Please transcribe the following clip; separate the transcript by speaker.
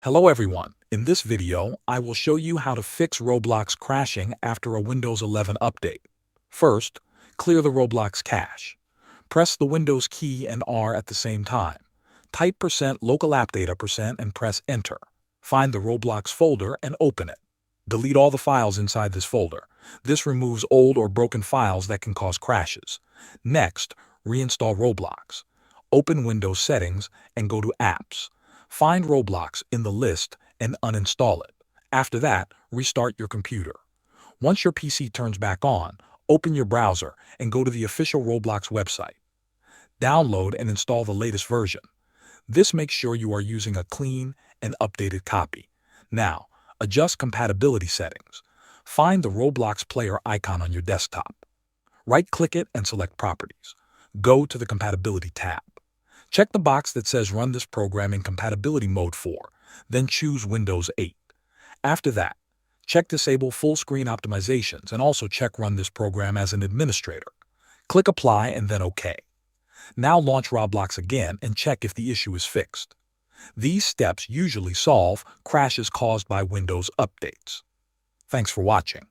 Speaker 1: Hello everyone. In this video, I will show you how to fix Roblox crashing after a Windows 11 update. First, clear the Roblox cache. Press the Windows key and R at the same time. Type %local appdata% and press Enter. Find the Roblox folder and open it. Delete all the files inside this folder. This removes old or broken files that can cause crashes. Next, reinstall Roblox. Open Windows Settings and go to Apps. Find Roblox in the list and uninstall it. After that, restart your computer. Once your PC turns back on, open your browser and go to the official Roblox website. Download and install the latest version. This makes sure you are using a clean and updated copy. Now, adjust compatibility settings. Find the Roblox player icon on your desktop. Right-click it and select Properties. Go to the Compatibility tab. Check the box that says Run this program in compatibility mode 4, then choose Windows 8. After that, check Disable full screen optimizations and also check Run this program as an administrator. Click Apply and then OK. Now launch Roblox again and check if the issue is fixed. These steps usually solve crashes caused by Windows updates. Thanks for watching.